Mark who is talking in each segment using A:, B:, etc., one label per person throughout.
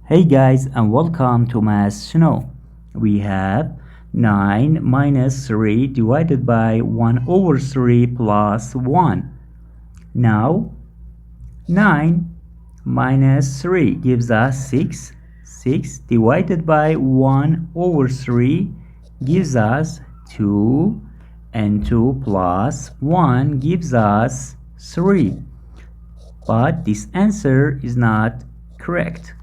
A: Hey guys, and welcome to Math Snow. We have 9 minus 3 divided by 1 over 3 plus 1. Now 9 minus 3 gives us 6. 6 divided by 1 over 3 gives us 2, and 2 plus 1 gives us 3. But this answer is not correct.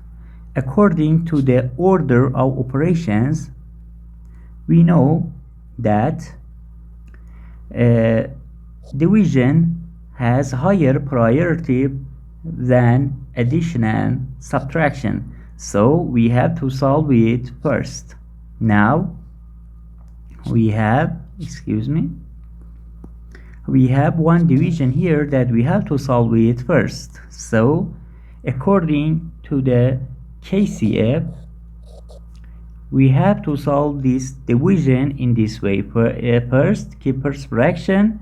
A: According to the order of operations, we know that division has higher priority than addition and subtraction. So we have to solve it first. Now we have, we have one division here that we have to solve it first. So according to the KCF, we have to solve this division in this way. First, keep first fraction,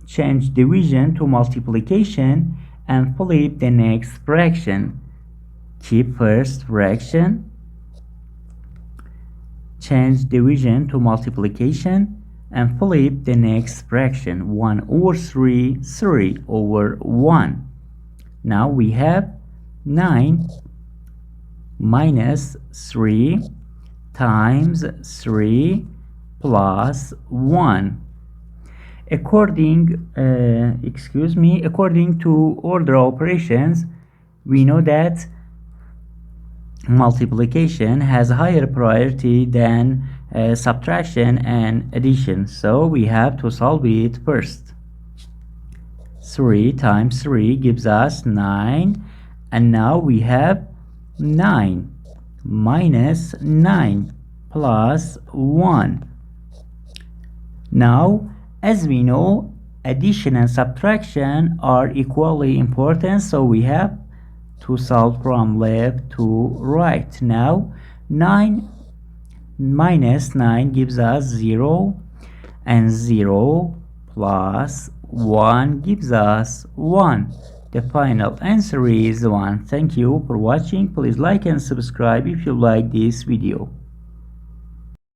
A: change division to multiplication, and flip the next fraction. Keep first fraction, change division to multiplication, and flip the next fraction. 1 over 3, 3 over 1. Now we have 9 minus 3 times 3 plus 1. According to order operations, we know that multiplication has higher priority than subtraction and addition. So we have to solve it first. 3 times 3 gives us 9, and now we have 9 minus 9 plus 1. Now, as we know, addition and subtraction are equally important, so we have to solve from left to right. Now 9 minus 9 gives us 0, and 0 plus 1 gives us 1. The final answer is 1. Thank you for watching. Please like and subscribe if you like this video.